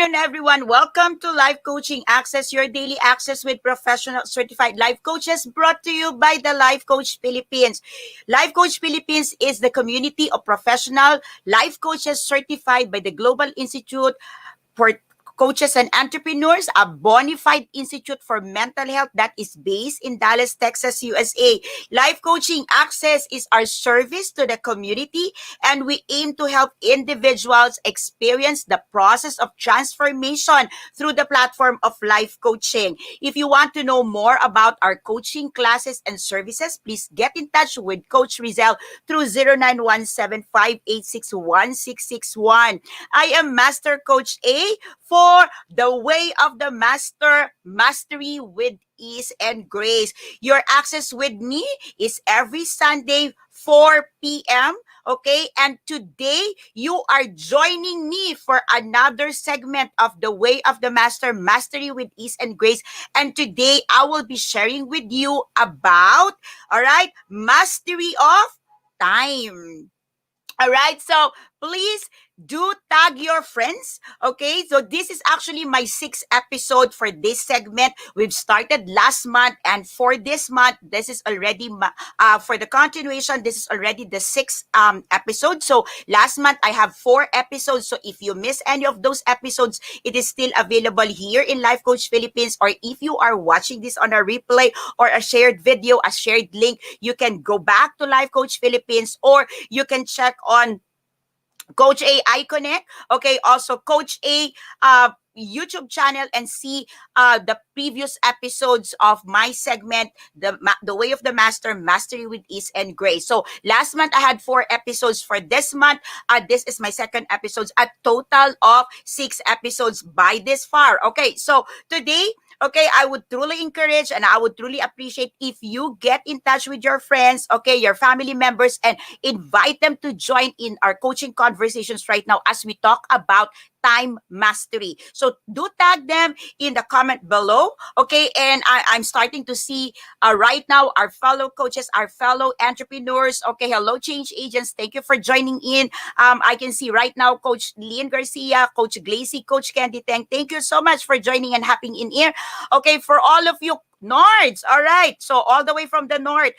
afternoon, everyone. Welcome to Life Coaching Access, your daily access with professional certified life coaches, brought to you by the Life Coach Philippines. Life Coach Philippines is the community of professional life coaches certified by the Global Institute for Coaches and Entrepreneurs, a bona fide institute for mental health that is based in Dallas, Texas, USA. Life Coaching Access is our service to the community, and we aim to help individuals experience the process of transformation through the platform of life coaching. If you want to know more about our coaching classes and services, please get in touch with Coach Rizel through 0917-586-1661. I am Master Coach A for the Way of the Master, Mastery with Ease and Grace. Your access with me is every Sunday, 4 p.m. Okay, and today you are joining me for another segment of the Way of the Master, Mastery with Ease and Grace. And today I will be sharing with you about, all right, mastery of time. All right, so please do tag your friends. Okay, so this is actually my sixth episode for this segment. We've started last month, and for this month, this is already for the continuation. This is already the sixth episode. So last month I have 4 episodes. So if you miss any of those episodes, it is still available here in Life Coach Philippines. Or if you are watching this on a replay or a shared video, a shared link, you can go back to Life Coach Philippines, or you can check on Coach A iConnect, okay, also Coach A YouTube channel, and see the previous episodes of my segment, the Way of the Master, Mastery with Ease and Grace. So last month I had 4 episodes. For this month, this is my second episode, a total of 6 episodes by this far. Okay, so today, okay, I would truly encourage and I would truly appreciate if you get in touch with your friends, okay, your family members, and invite them to join in our coaching conversations right now as we talk about time mastery. So do tag them in the comment below, okay? And I'm starting to see right now our fellow coaches, our fellow entrepreneurs. Okay, hello, change agents. Thank you for joining in. I can see right now Coach Lian Garcia, Coach Glacy, Coach Candy Tang. Thank you so much for joining and hopping in here. Okay, for all of you Nords, all right. So all the way from the north,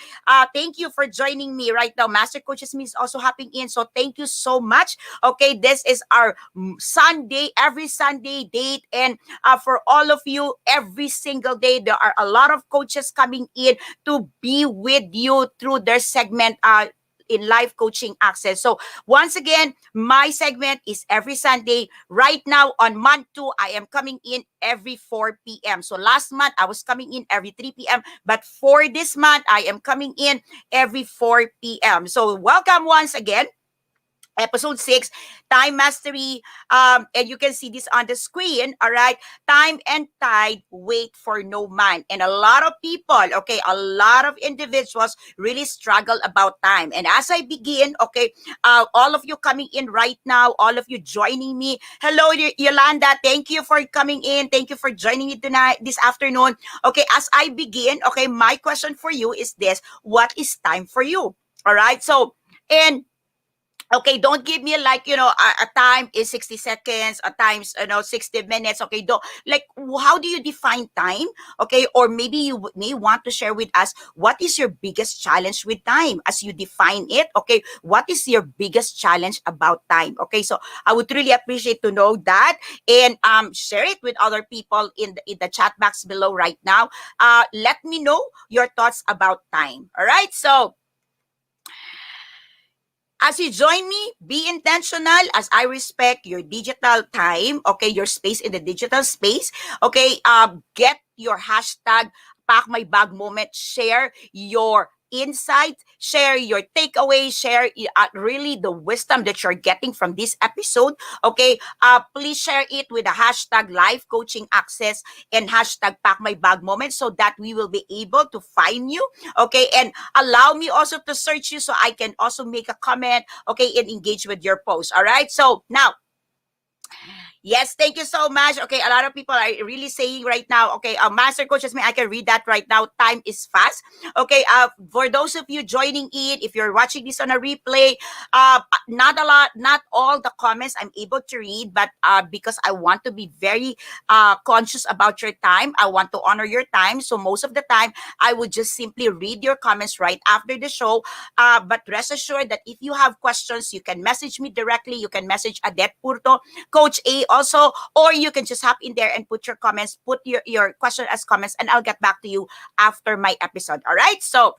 thank you for joining me right now. Master Coaches Me is also hopping in. So thank you so much. Okay, this is our Sunday, every Sunday date. And for all of you, every single day, there are a lot of coaches coming in to be with you through their segment in Life Coaching Access. So once again, my segment is every Sunday. Right now on month 2, I am coming in every 4 p.m. So last month, I was coming in every 3 p.m. But for this month, I am coming in every 4 p.m. So welcome once again. Episode 6, Time Mastery. And you can see this on the screen, all right? Time and tide wait for no man. And a lot of people, okay, a lot of individuals really struggle about time. And as I begin, okay, all of you coming in right now, all of you joining me. Hello, Yolanda. Thank you for coming in. Thank you for joining me tonight, this afternoon. Okay, as I begin, okay, my question for you is this: what is time for you? All right, so, and okay, don't give me like, a time is 60 seconds, a time's, 60 minutes. Okay, don't, like, how do you define time? Okay, or maybe you may want to share with us what is your biggest challenge with time as you define it. Okay, what is your biggest challenge about time? Okay, so I would really appreciate to know that, and share it with other people in the chat box below right now. Let me know your thoughts about time. All right, so as you join me, be intentional as I respect your digital time, okay, your space in the digital space. Okay, get your hashtag Pack My Bag moment, share your insights, share your takeaways, share really the wisdom that you're getting from this episode. Okay, please share it with the hashtag Life Coaching Access and hashtag Pack My Bag moment, so that we will be able to find you. Okay, and allow me also to search you so I can also make a comment, okay, and engage with your post. All right, so now Yes, thank you so much. Okay, a lot of people are really saying right now, okay, Master Coach Jasmine, I can read that right now. Time is fast. Okay, for those of you joining in, if you're watching this on a replay, not a lot, not all the comments I'm able to read, but because I want to be very conscious about your time, I want to honor your time. So most of the time, I would just simply read your comments right after the show. But rest assured that if you have questions, you can message me directly. You can message Adet Purto, Coach A also, or you can just hop in there and put your comments, put your question as comments, and I'll get back to you after my episode. All right. So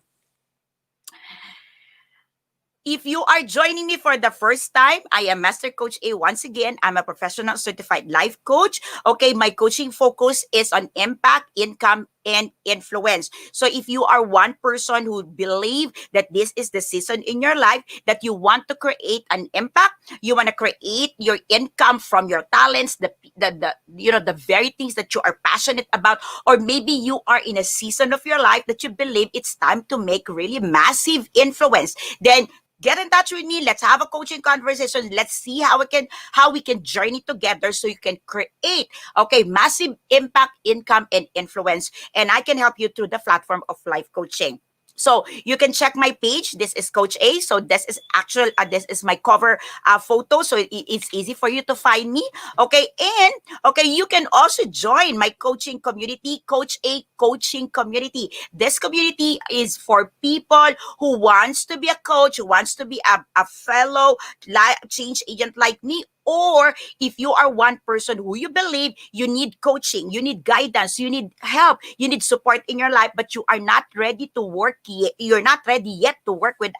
if you are joining me for the first time, I am Master Coach A. Once again, I'm a professional certified life coach. Okay, my coaching focus is on impact, income, and influence. So if you are one person who believe that this is the season in your life that you want to create an impact, you want to create your income from your talents, the the very things that you are passionate about, or maybe you are in a season of your life that you believe it's time to make really massive influence, then get in touch with me. Let's have a coaching conversation. Let's see how we can journey together so you can create massive impact, income, and influence. And I can help you through the platform of life coaching. So you can check my page. This is Coach A. So this is my cover photo. So it's easy for you to find me. Okay. And you can also join my coaching community, Coach A Coaching Community. This community is for people who wants to be a coach, who wants to be a fellow change agent like me, or if you are one person who you believe you need coaching, you need guidance, you need help, you need support in your life, but you are not ready to work yet, you're not ready yet to work with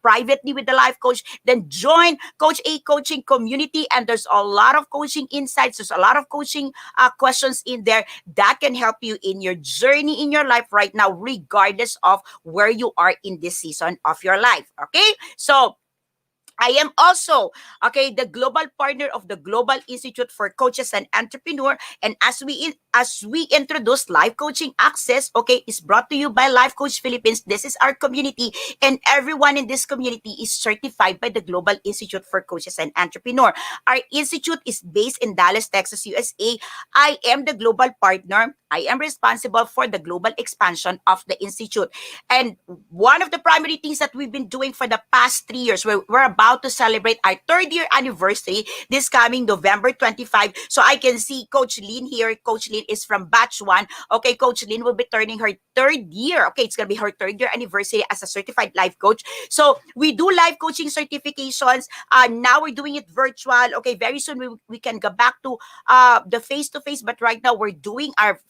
privately with the life coach, then join Coach A Coaching Community. And there's a lot of coaching insights, there's a lot of coaching questions in there that can help you in your journey in your life right now, regardless of where you are in this season of your life. Okay, so I am also, the global partner of the Global Institute for Coaches and Entrepreneur. And as we introduce Life Coaching Access, is brought to you by Life Coach Philippines. This is our community, and everyone in this community is certified by the Global Institute for Coaches and Entrepreneur. Our institute is based in Dallas, Texas, USA. I am the global partner. I am responsible for the global expansion of the institute. And one of the primary things that we've been doing for the past 3 years, we're about to celebrate our 3rd year anniversary this coming November 25. So I can see Coach Lynn here. Coach Lynn is from batch 1. Okay, Coach Lynn will be turning her 3rd year. Okay, it's going to be her 3rd year anniversary as a certified life coach. So we do life coaching certifications. Now we're doing it virtual. Okay, very soon we can go back to the face-to-face, but right now we're doing our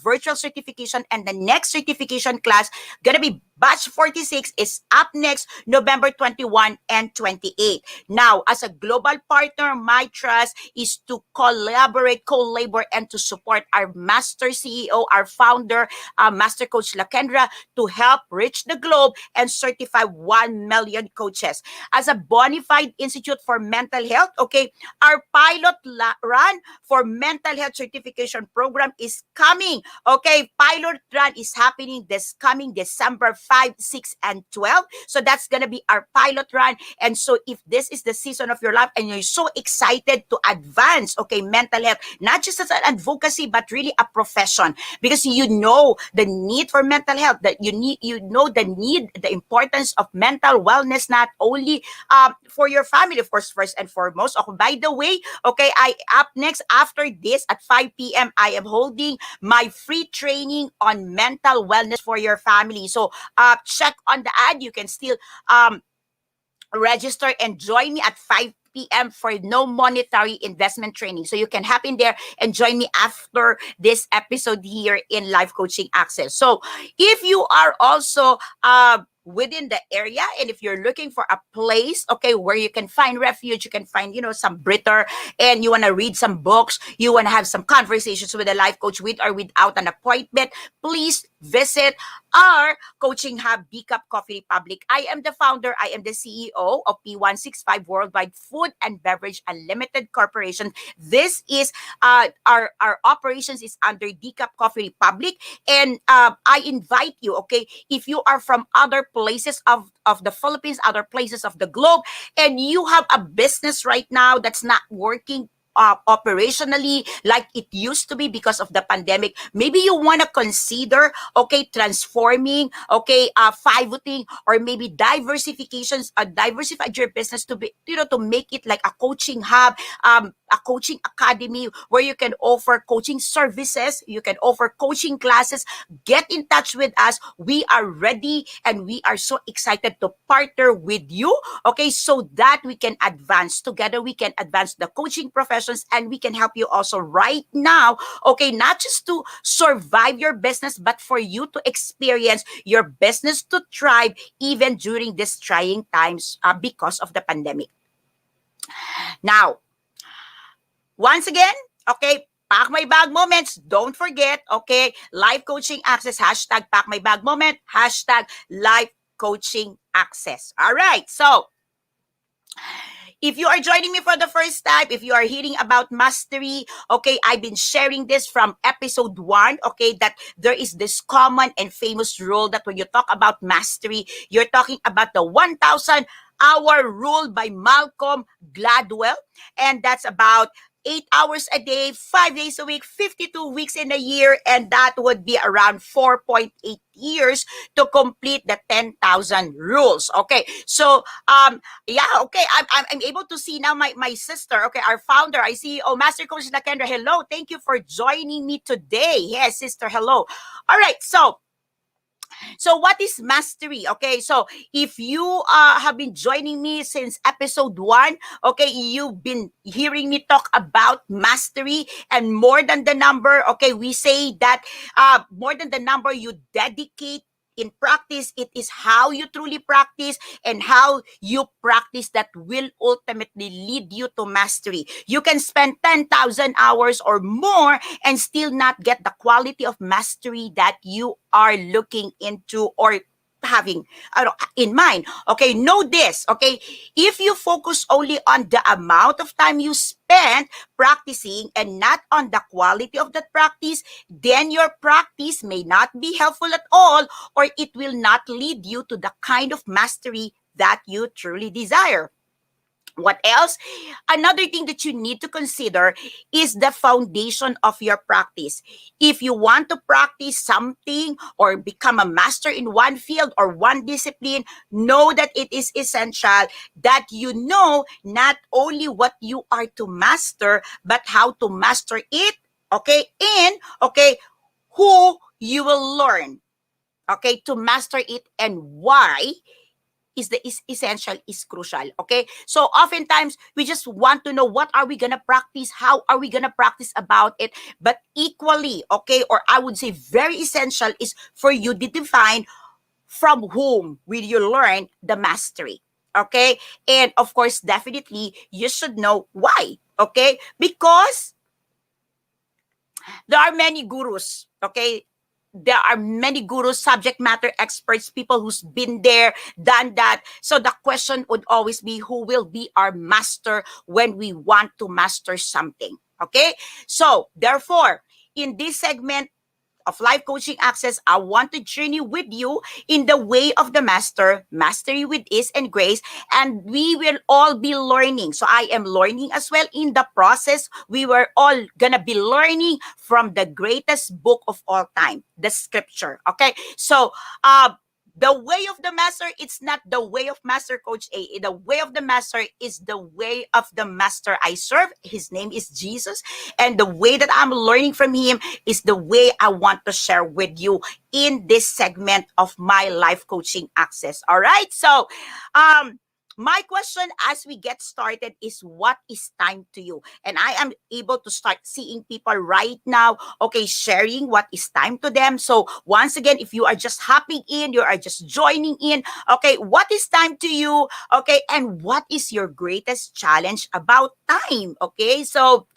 virtual certification, and the next certification class gonna be batch 46 is up next November 21 and 28. Now, as a global partner, my trust is to collaborate, co-labor, and to support our master CEO, our founder, Master Coach Lakendra, to help reach the globe and certify 1 million coaches. As a bona fide institute for mental health, our pilot run for mental health certification program is coming. Okay, pilot run is happening this coming December 5, 6, and 12. So that's going to be our pilot run. And so if this is the season of your life and you're so excited to advance, mental health, not just as an advocacy, but really a profession, because you know the need for mental health, that the importance of mental wellness, not only for your family, of course, first and foremost. By the way, I up next after this at 5 p.m. I am holding my free training on mental wellness for your family. So check on the ad. You can still register and join me at 5 p.m. for no monetary investment training. So you can hop in there and join me after this episode here in Life Coaching Access. So if you are also within the area, and if you're looking for a place, where you can find refuge, you can find, some breather, and you want to read some books, you want to have some conversations with a life coach with or without an appointment, please visit our coaching hub, B-Cup Coffee Republic. I am the founder, I am the CEO of P165 Worldwide Food and Beverage Unlimited Corporation. This is our operations is under D-Cup Coffee Republic. And I invite you, if you are from other places of the Philippines, other places of the globe, and you have a business right now that's not working operationally like it used to be because of the pandemic. Maybe you want to consider, okay, transforming, okay, pivoting, or maybe diversifications, diversified your business to be, to make it like a coaching hub, a coaching academy where you can offer coaching services, you can offer coaching classes. Get in touch with us. We are ready and we are so excited to partner with you, okay, so that we can advance together. We can advance the coaching professions and we can help you also right now, okay, not just to survive your business, but for you to experience your business to thrive even during these trying times because of the pandemic. Now, once again, okay, Pack My Bag Moments. Don't forget, okay, Life Coaching Access, hashtag Pack My Bag Moment, hashtag Life Coaching Access. All right, so if you are joining me for the first time, if you are hearing about mastery, okay, I've been sharing this from episode 1, okay, that there is this common and famous rule that when you talk about mastery, you're talking about the 1,000 hour rule by Malcolm Gladwell. And that's about 8 hours a day, 5 days a week, 52 weeks in a year, and that would be around 4.8 years to complete the 10,000 rules. Okay, so yeah, okay, I'm able to see now my sister, okay, our founder, I see, oh, Master Coach Lakendra, hello, thank you for joining me today. Yes, sister, hello. All right, so what is mastery? Okay, so if you have been joining me since episode 1, okay, you've been hearing me talk about mastery and more than the number. Okay, we say that more than the number you dedicate in practice, it is how you truly practice and how you practice that will ultimately lead you to mastery. You can spend 10,000 hours or more and still not get the quality of mastery that you are looking into or having in mind. Okay, know this. Okay, if you focus only on the amount of time you spend practicing and not on the quality of that practice, then your practice may not be helpful at all, or it will not lead you to the kind of mastery that you truly desire. What else? Another thing that you need to consider is the foundation of your practice. If you want to practice something or become a master in one field or one discipline, know that it is essential that you know not only what you are to master, but how to master it, okay, and, okay, who you will learn, okay, to master it and why is the is essential, is crucial. Okay, so oftentimes we just want to know what are we gonna practice, how are we gonna practice about it, but equally, okay, or I would say very essential is for you to define from whom will you learn the mastery. Okay, and of course definitely you should know why. Okay, because there are many gurus. Okay, there are many gurus, subject matter experts, people who's been there, done that. So the question would always be, who will be our master when we want to master something? Okay, so therefore, in this segment of Life Coaching Access, I want to journey with you in the way of the master, mastery with ease and grace, and we will all be learning. So I am learning as well in the process. We were all gonna be learning from the greatest book of all time, the scripture. Okay, so the way of the master, it's not the way of Master Coach A. The way of the master is the way of the master I serve. His name is Jesus. And the way that I'm learning from him is the way I want to share with you in this segment of my Life Coaching Access. All right. So, my question as we get started is, what is time to you? And I am able to start seeing people right now, okay, sharing what is time to them. So once again, if you are just hopping in, you are just joining in, okay, what is time to you? Okay, and what is your greatest challenge about time? Okay, so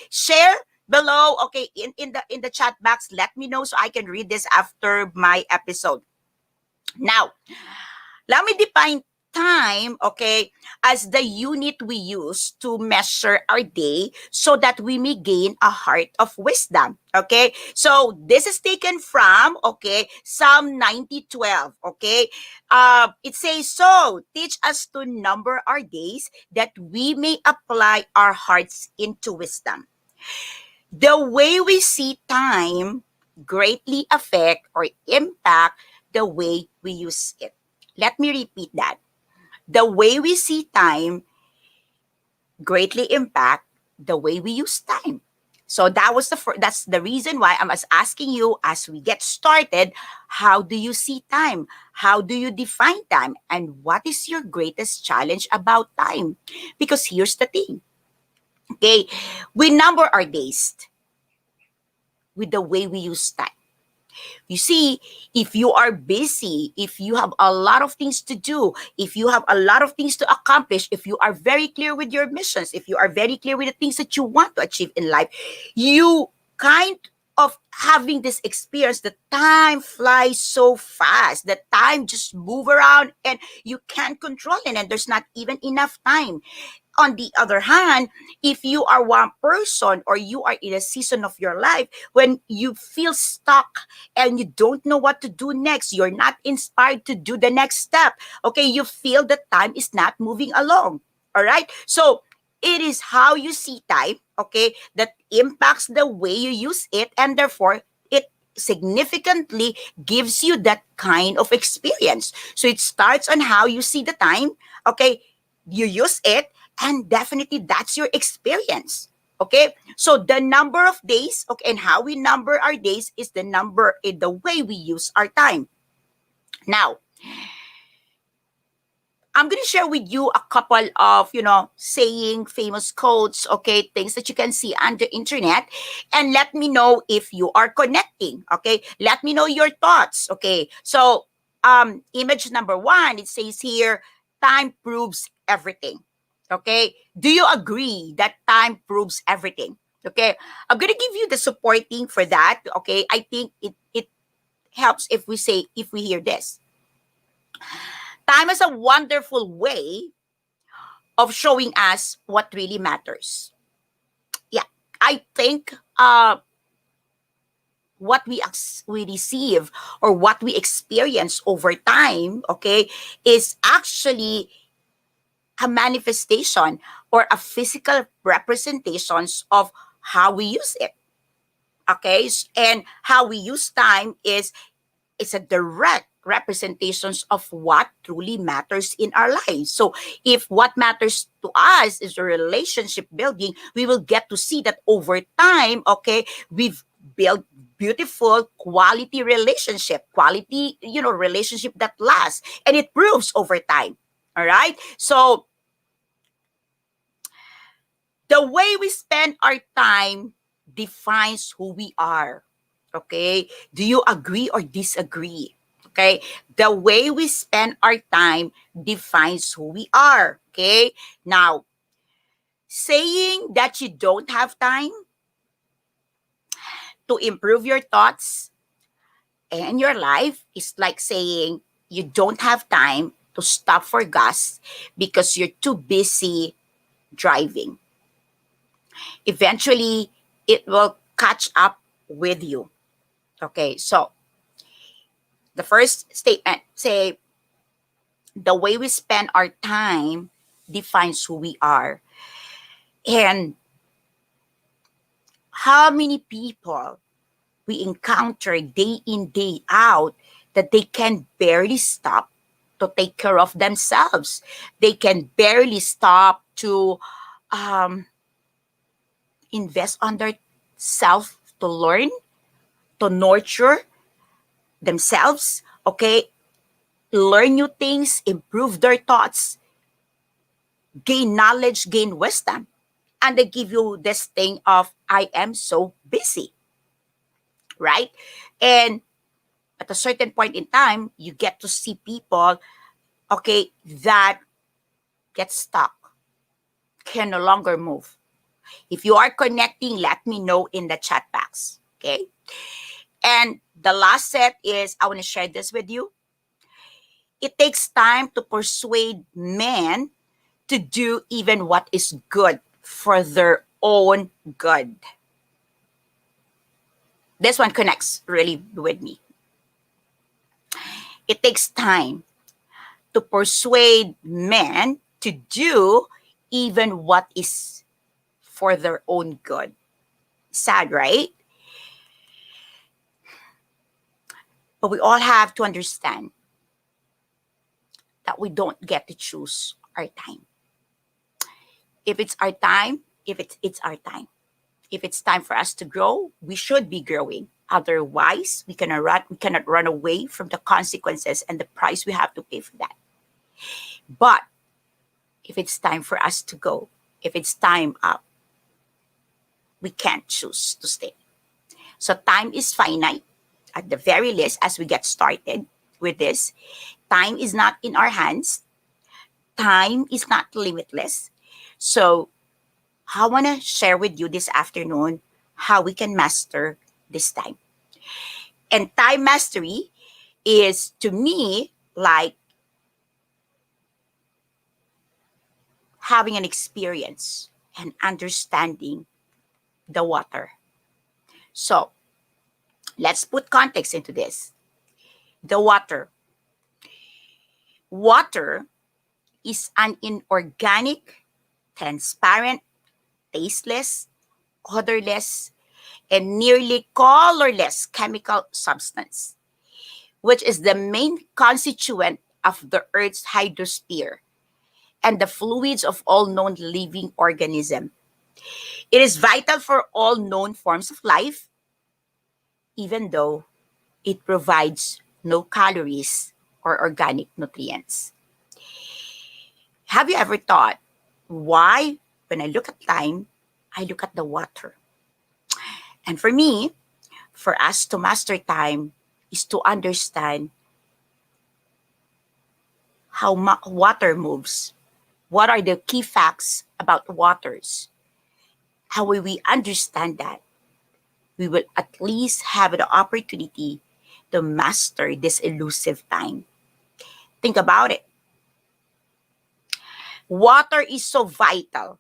share below, okay, in the chat box. Let me know so I can read this after my episode. Now, let me define time, okay, as the unit we use to measure our day so that we may gain a heart of wisdom. Okay, so this is taken from, okay, Psalm 90:12. Okay, it says, so teach us to number our days that we may apply our hearts into wisdom. The way we see time greatly affect or impact the way we use it. Let me repeat that. The way we see time greatly impact the way we use time. So that's the reason why I'm asking you as we get started, how do you see time? How do you define time? And what is your greatest challenge about time? Because here's the thing. Okay, we number our days with the way we use time. You see, if you are busy, if you have a lot of things to do, if you have a lot of things to accomplish, if you are very clear with your missions, if you are very clear with the things that you want to achieve in life, you kind of having this experience, the time flies so fast, the time just move around and you can't control it, and there's not even enough time. On the other hand, if you are one person or you are in a season of your life when you feel stuck and you don't know what to do next, you're not inspired to do the next step. Okay, you feel that time is not moving along. All right. So it is how you see time, okay, that impacts the way you use it, and therefore it significantly gives you that kind of experience. So it starts on how you see the time, okay, you use it, and definitely that's your experience. Okay, so the number of days, okay, and how we number our days is the number in the way we use our time. Now, I'm going to share with you a couple of, saying famous quotes, okay, things that you can see on the internet, and let me know if you are connecting, okay? Let me know your thoughts, okay? So, image number one, it says here, time proves everything, okay? Do you agree that time proves everything? Okay, I'm going to give you the supporting for that, okay? I think it helps if we hear this. Time is a wonderful way of showing us what really matters. Yeah, I think what we receive or what we experience over time, okay, is actually a manifestation or a physical representations of how we use it. Okay, and how we use time is it's a direct representations of what truly matters in our lives. So if what matters to us is the relationship building, we will get to see that over time, okay, we've built beautiful quality relationship, relationship that lasts, and it proves over time. All right. So the way we spend our time defines who we are. Okay. Do you agree or disagree? Okay. The way we spend our time defines who we are. Okay. Now, saying that you don't have time to improve your thoughts and your life is like saying you don't have time to stop for gas because you're too busy driving. Eventually, it will catch up with you. Okay, so the first statement say the way we spend our time defines who we are. And how many people we encounter day in, day out that they can barely stop to take care of themselves. They can barely stop to um, invest on their self to learn, to nurture themselves, okay? Learn new things, improve their thoughts, gain knowledge, gain wisdom. And they give you this thing of, I am so busy, right? And at a certain point in time, you get to see people, okay, that get stuck, can no longer move. If you are connecting, let me know in the chat box, okay? And the last set is, I want to share this with you. It takes time to persuade men to do even what is good for their own good. This one connects really with me. It takes time to persuade men to do even what is for their own good. Sad, right? But we all have to understand that we don't get to choose our time. If it's our time, if it's our time. If it's time for us to grow, we should be growing. Otherwise, we cannot run away from the consequences and the price we have to pay for that. But if it's time for us to go, if it's time up, we can't choose to stay. So time is finite at the very least as we get started with this. Time is not in our hands. Time is not limitless. So I want to share with you this afternoon how we can master this time. And time mastery is, to me, like having an experience and understanding the water. So let's put context into this. The water. Water is an inorganic, transparent, tasteless, odorless, and nearly colorless chemical substance, which is the main constituent of the Earth's hydrosphere and the fluids of all known living organisms. It is vital for all known forms of life, even though it provides no calories or organic nutrients. Have you ever thought why, when I look at time, I look at the water? And for me, for us to master time is to understand how water moves. What are the key facts about waters? How will we understand that? We will at least have the opportunity to master this elusive time. Think about it. Water is so vital,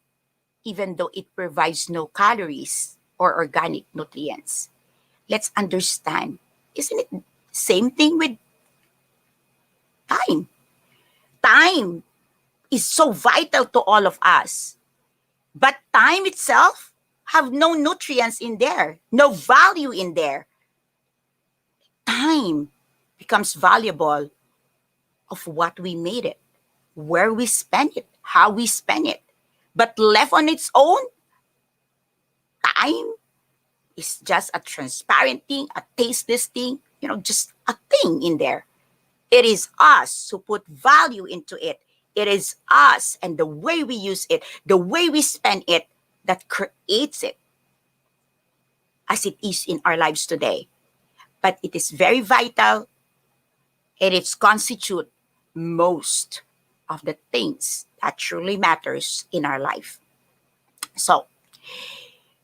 even though it provides no calories or organic nutrients. Let's understand. Isn't it same thing with time? Time is so vital to all of us. But time itself have no nutrients in there, no value in there. Time becomes valuable of what we made it, where we spend it, how we spend it. But left on its own, time is just a transparent thing, a tasteless thing, just a thing in there. It is us who put value into it. It is us and the way we use it, the way we spend it, that creates it as it is in our lives today. But it is very vital and it constitutes most of the things that truly matters in our life. So,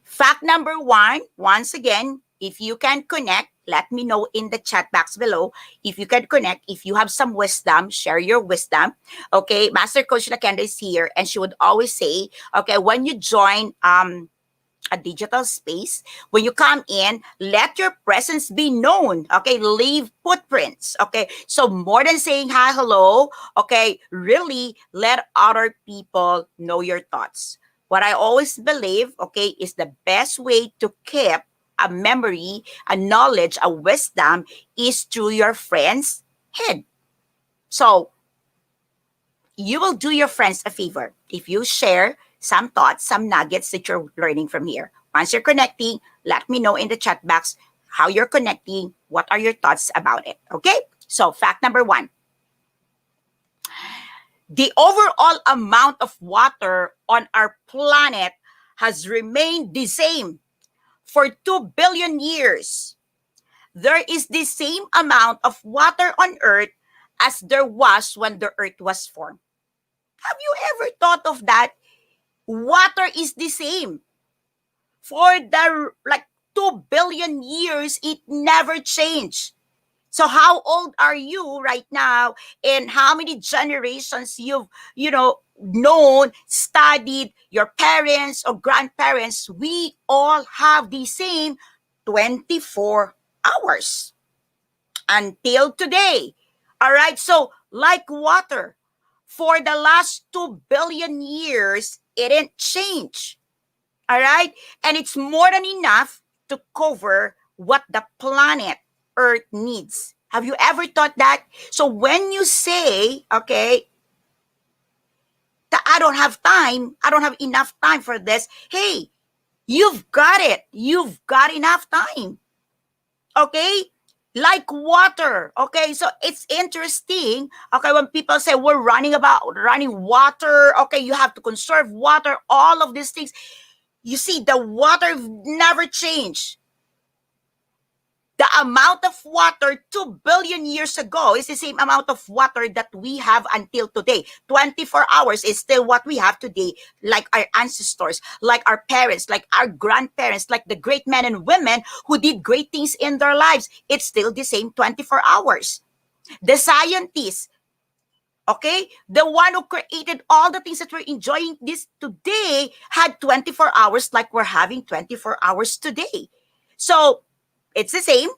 fact number one, once again, if you can connect, let me know in the chat box below. If you can connect, if you have some wisdom, share your wisdom. Okay, Master Coach Lakenda is here and she would always say, okay, when you join a digital space, when you come in, let your presence be known. Okay, leave footprints. Okay, so more than saying hi, hello, okay, really let other people know your thoughts. What I always believe, okay, is the best way to keep a memory, a knowledge, a wisdom is through your friend's head. So you will do your friends a favor if you share some thoughts, some nuggets that you're learning from here. Once you're connecting, let me know in the chat box how you're connecting, what are your thoughts about it, okay? So fact number one, the overall amount of water on our planet has remained the same for 2 billion years. There is the same amount of water on Earth as there was when the Earth was formed. Have you ever thought of that? Water is the same. For the 2 billion years, it never changed. So how old are you right now, and how many generations you've, known, studied, your parents or grandparents? We all have the same 24 hours until today. All right? So, like water, for the last 2 billion years, it didn't change. All right? And it's more than enough to cover what the planet Earth needs. Have you ever thought that? So when you say, okay, that I don't have enough time for this, hey, you've got it. You've got enough time. Okay? Like water. Okay, so it's interesting. Okay, when people say we're running water, okay, you have to conserve water, all of these things. You see, the water never changed. The amount of water 2 billion years ago is the same amount of water that we have until today. 24 hours is still what we have today, like our ancestors, like our parents, like our grandparents, like the great men and women who did great things in their lives. It's still the same 24 hours. The scientists, okay, the one who created all the things that we're enjoying this today had 24 hours like we're having 24 hours today. So it's the same.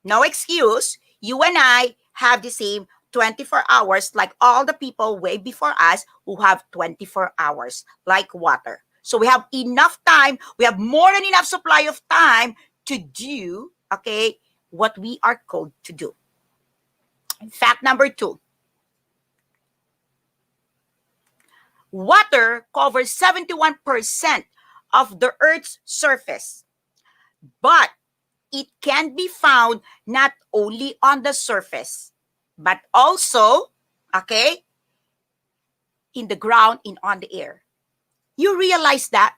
No excuse. You and I have the same 24 hours like all the people way before us who have 24 hours like water. So we have enough time. We have more than enough supply of time to do, okay, what we are called to do. Fact number 2. Water covers 71% of the Earth's surface, but it can be found not only on the surface, but also, okay, in the ground and on the air. You realize that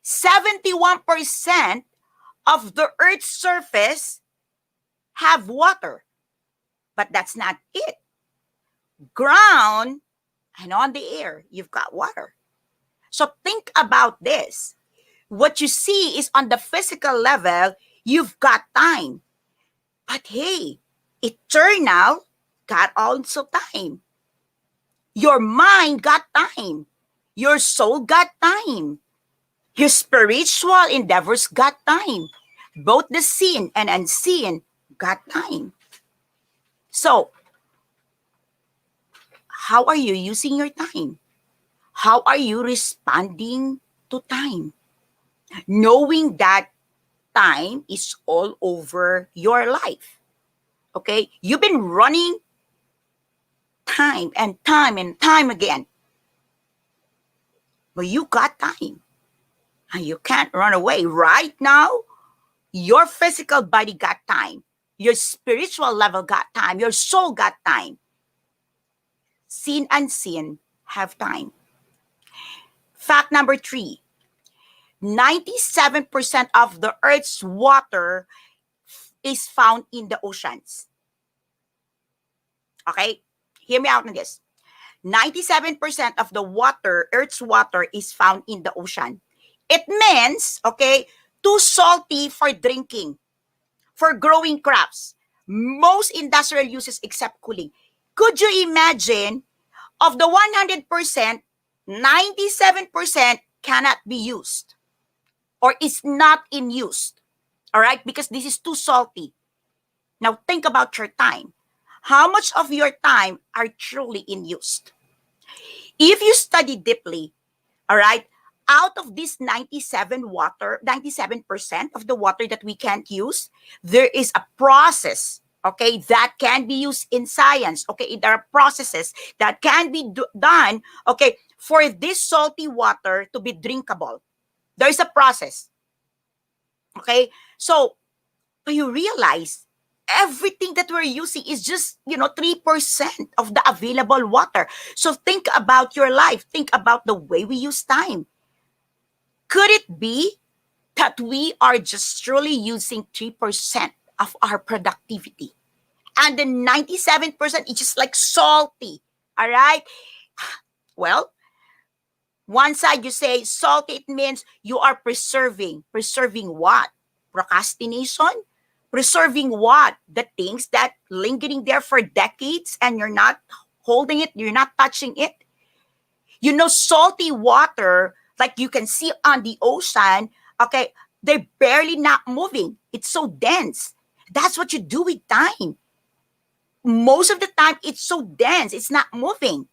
71% of the Earth's surface have water, but that's not it. Ground and on the air, you've got water. So think about this. What you see is on the physical level, you've got time. But hey, eternal got also time. Your mind got time. Your soul got time. Your spiritual endeavors got time. Both the seen and unseen got time. So, how are you using your time? How are you responding to time? Knowing that time is all over your life. Okay? You've been running time and time and time again. But you got time. And you can't run away. Right now, your physical body got time. Your spiritual level got time. Your soul got time. Seen and unseen have time. Fact number 3. 97% of the Earth's water is found in the oceans. Okay? Hear me out on this. 97% of the water, Earth's water, is found in the ocean. It means, okay, too salty for drinking, for growing crops, most industrial uses except cooling. Could you imagine, of the 100%, 97% cannot be used or is not in use, all right, because this is too salty. Now think about your time. How much of your time are truly in use? If you study deeply, all right, out of this 97% of the water that we can't use, there is a process, okay, that can be used in science. Okay, there are processes that can be done, okay, for this salty water to be drinkable. There is a process. Okay, so you realize everything that we're using is just, 3% of the available water. So think about your life. Think about the way we use time. Could it be that we are just truly using 3% of our productivity? And the 97% is just like salty. All right? Well, one side you say salty, it means you are preserving. Preserving what? Procrastination? Preserving what? The things that lingering there for decades and you're not holding it, you're not touching it. You know, salty water, like you can see on the ocean, okay, they're barely not moving. It's so dense. That's what you do with time. Most of the time, it's so dense, it's not moving.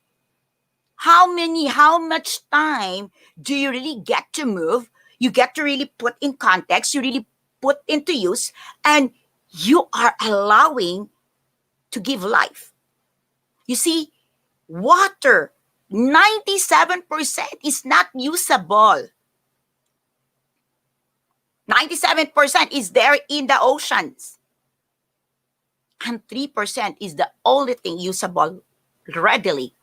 How much time do you really get to move? You get to really put in context, you really put into use, and you are allowing to give life. You see, water, 97% is not usable. 97% is there in the oceans. And 3% is the only thing usable readily.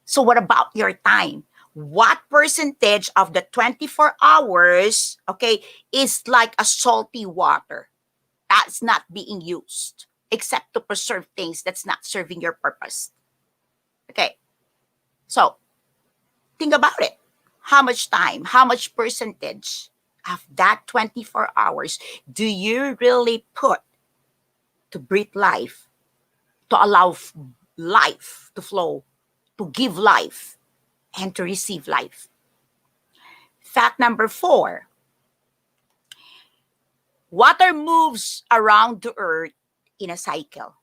So what about your time? What percentage of the 24 hours, okay, is like a salty water that's not being used except to preserve things that's not serving your purpose? Okay, so think about it. How much time, how much percentage of that 24 hours do you really put to breathe life, to allow life to flow, to give life, and to receive life? Fact number 4, water moves around the earth in a cycle.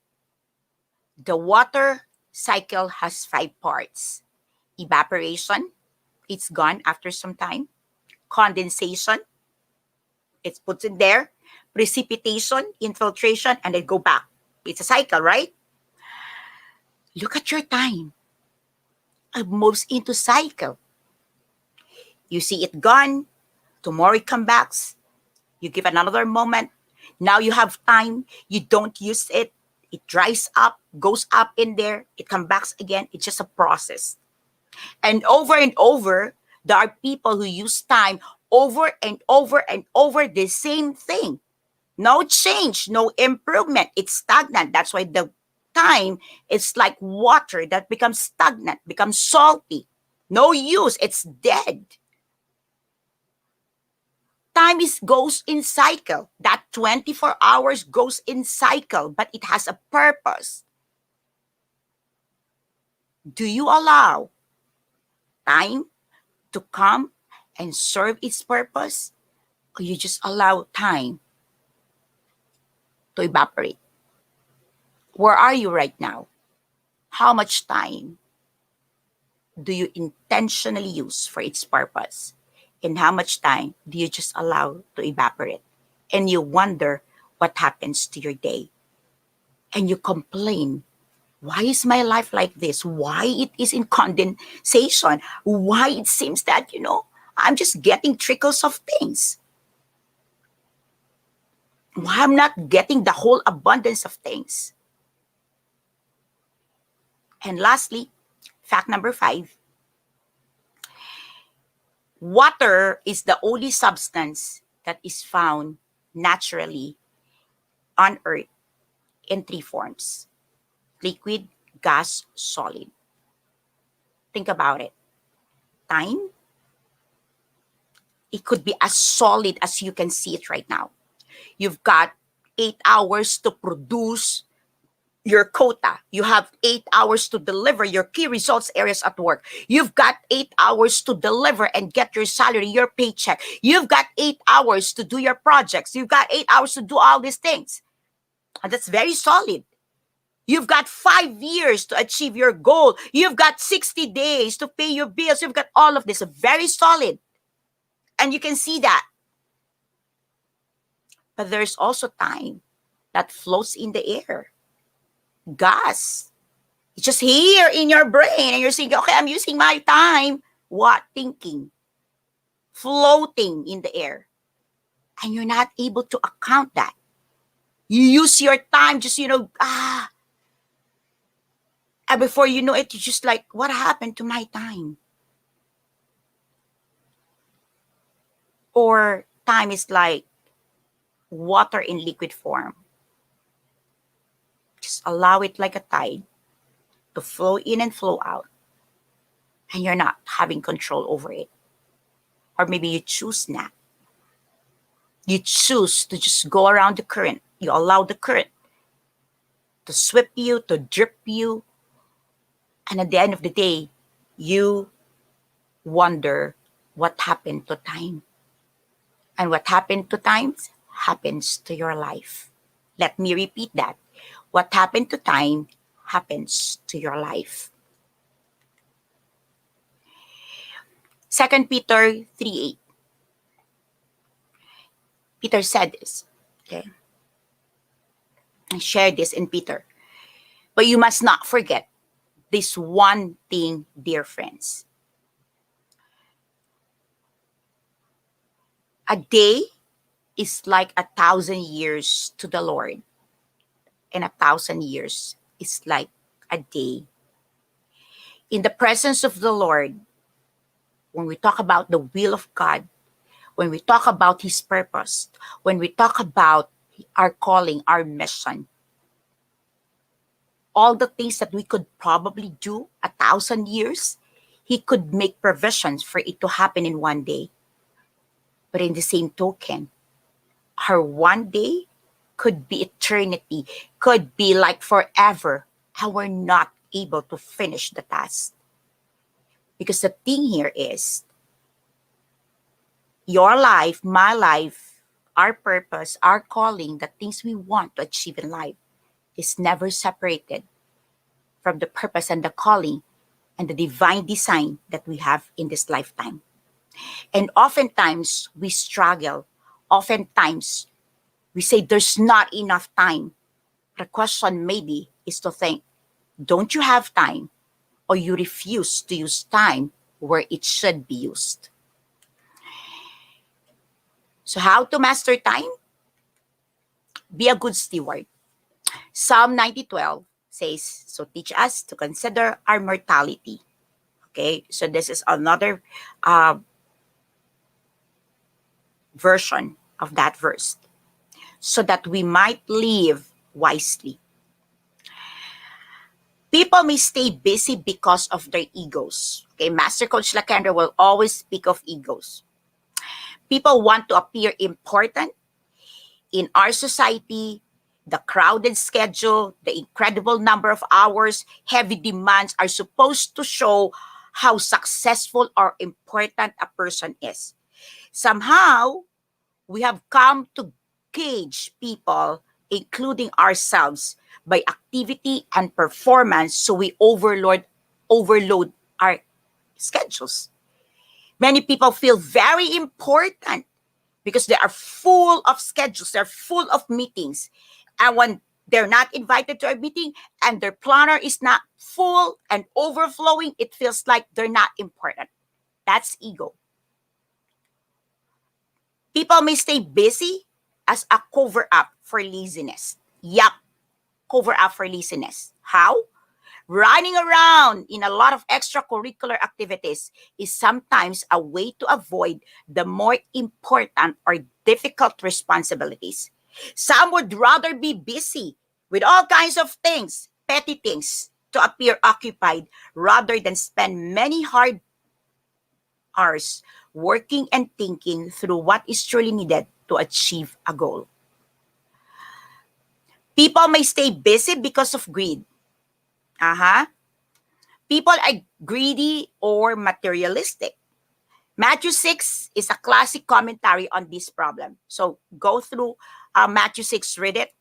The water cycle has 5 parts. Evaporation, it's gone after some time. Condensation, it's put in there. Precipitation, infiltration, and then go back. It's a cycle, right? Look at your time. It moves into cycle. You see it gone. Tomorrow it comes back. You give another moment. Now you have time. You don't use it. It dries up, goes up in there. It comes back again. It's just a process. And over, there are people who use time over and over and over the same thing. No change, no improvement. It's stagnant. That's why the time is like water that becomes stagnant, becomes salty. No use. It's dead. Time goes in cycle. That 24 hours goes in cycle, but it has a purpose. Do you allow time to come and serve its purpose? Or you just allow time to evaporate? Where are you right now? How much time do you intentionally use for its purpose? And how much time do you just allow to evaporate? And you wonder what happens to your day. And you complain, why is my life like this? Why it is in condensation? Why it seems that, I'm just getting trickles of things? Why I'm not getting the whole abundance of things? And lastly, fact number 5, water is the only substance that is found naturally on Earth in 3 forms: liquid, gas, solid. Think about it. Time, it could be as solid as you can see it right now. You've got 8 hours to produce your quota. You have 8 hours to deliver your key results areas at work. You've got 8 hours to deliver and get your salary, your paycheck. You've got 8 hours to do your projects. You've got 8 hours to do all these things. And that's very solid. You've got 5 years to achieve your goal. You've got 60 days to pay your bills. You've got all of this. Very solid. And you can see that. But there's also time that floats in the air. Gas. It's just here in your brain. And you're saying, okay, I'm using my time. What? Thinking. Floating in the air. And you're not able to account that. You use your time just, and before you know it, you're just like, what happened to my time? Or time is like water in liquid form. Just allow it like a tide to flow in and flow out. And you're not having control over it. Or maybe you choose not. You choose to just go around the current You allow the current to sweep you, to drip you, and at the end of the day, you wonder what happened to time. And what happened to times happens to your life. Let me repeat that. What happened to time happens to your life. 2 Peter 3:8. Peter said this. Okay. I shared this in Peter. But you must not forget this one thing, dear friends. A day is like 1,000 years to the Lord, and 1,000 years is like a day. In the presence of the Lord, when we talk about the will of God, when we talk about His purpose, when we talk about our calling, our mission, all the things that we could probably do 1,000 years, He could make provisions for it to happen in one day. But in the same token, our one day could be eternity, could be like forever, and we're not able to finish the task. Because the thing here is, your life, my life, our purpose, our calling, the things we want to achieve in life is never separated from the purpose and the calling and the divine design that we have in this lifetime. And oftentimes we struggle. Oftentimes we say there's not enough time. The question maybe is to think, don't you have time, or you refuse to use time where it should be used? So how to master time? Be a good steward. Psalm 90:12 says, so teach us to consider our mortality. Okay, so this is another version of that verse. So that we might live wisely. People may stay busy because of their egos. Okay, Master Coach Lakendra will always speak of egos. People want to appear important in our society. The crowded schedule, the incredible number of hours, heavy demands are supposed to show how successful or important a person is. Somehow, we have come to gauge people, including ourselves, by activity and performance, so we overload our schedules. Many people feel very important because they are full of schedules, they're full of meetings. And when they're not invited to a meeting and their planner is not full and overflowing, it feels like they're not important. That's ego. People may stay busy as a cover up for laziness. Yup, cover up for laziness. How? Running around in a lot of extracurricular activities is sometimes a way to avoid the more important or difficult responsibilities. Some would rather be busy with all kinds of things, petty things, to appear occupied rather than spend many hard hours working and thinking through what is truly needed to achieve a goal. People may stay busy because of greed. People are greedy or materialistic. Matthew 6 is a classic commentary on this problem. So go through Matthew 6, read it.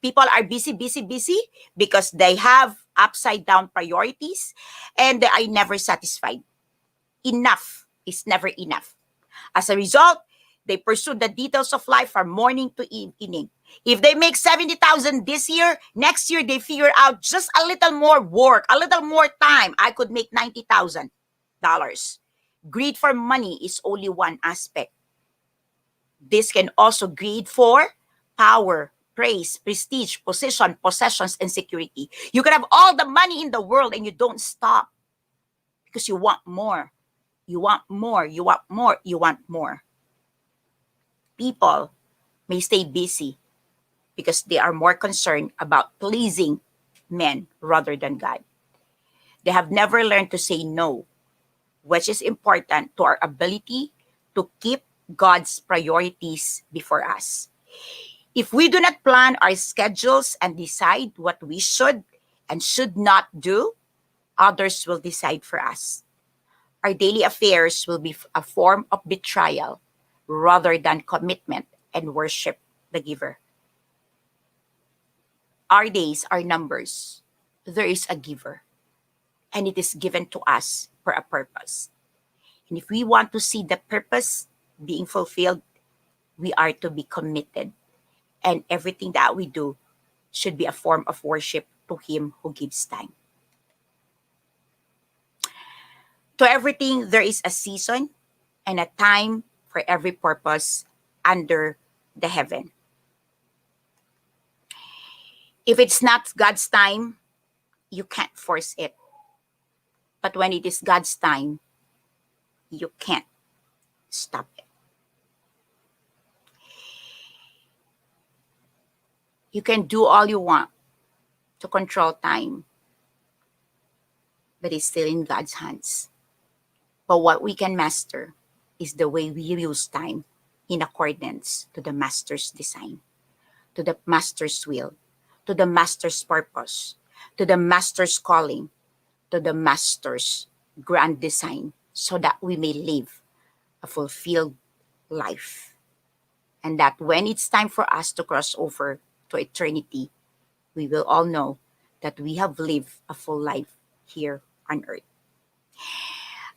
People are busy because they have upside down priorities and they are never satisfied. Enough is never enough. As a result, they pursue the details of life from morning to evening. If they make 70,000 this year, next year they figure out just a little more work, a little more time, I could make $90,000. Greed for money is only one aspect. This can also greed for power, praise, prestige, position, possessions, and security. You can have all the money in the world and you don't stop because you want more. You want more, you want more, you want more. People may stay busy because they are more concerned about pleasing men rather than God. They have never learned to say no, which is important to our ability to keep God's priorities before us. If we do not plan our schedules and decide what we should and should not do, others will decide for us. Our daily affairs will be a form of betrayal rather than commitment and worship the giver. Our days are numbers. There is a giver, and it is given to us for a purpose. And if we want to see the purpose being fulfilled, we are to be committed. And everything that we do should be a form of worship to Him who gives time. To everything, there is a season and a time for every purpose under the heaven. If it's not God's time, you can't force it. But when it is God's time, you can't stop it. You can do all you want to control time, but it's still in God's hands. But what we can master is the way we use time in accordance to the Master's design, to the Master's will, to the Master's purpose, to the Master's calling, to the Master's grand design, so that we may live a fulfilled life. And that when it's time for us to cross over to eternity, we will all know that we have lived a full life here on earth.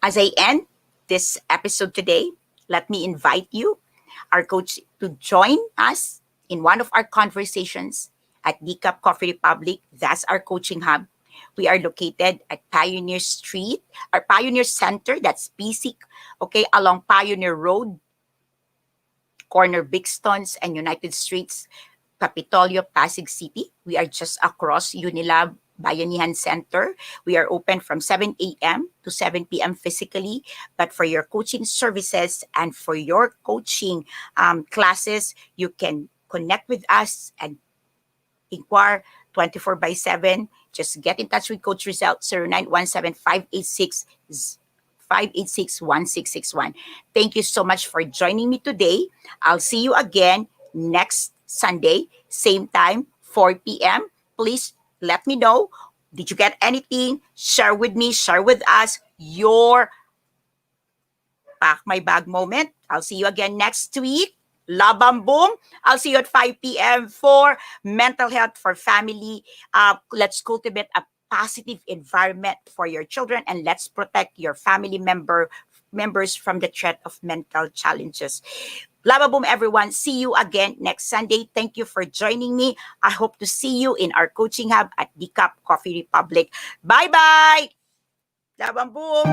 As I end this episode today, let me invite you, our coach, to join us in one of our conversations at Decaf Coffee Republic. That's our coaching hub. We are located at Pioneer Street, our Pioneer Center, that's PSIC, okay, along Pioneer Road, corner Bigstones and United Streets, Capitolio, Pasig City. We are just across Unilab Bayanihan Center. We are open from 7 a.m. to 7 p.m. physically, but for your coaching services and for your coaching classes, you can connect with us and inquire 24/7. Just get in touch with Coach Rizal, 0917-586-1661. Thank you so much for joining me today. I'll see you again next Sunday, same time, 4 p.m. Please let me know. Did you get anything? Share with me, share with us your pack my bag moment. I'll see you again next week. Labang boom. I'll see you at 5 p.m. for mental health for family. Let's cultivate a positive environment for your children, and let's protect your family members from the threat of mental challenges. Lava boom, everyone. See you again next Sunday. Thank you for joining me. I hope to see you in our coaching hub at Decaf Coffee Republic. Bye-bye. Labang boom.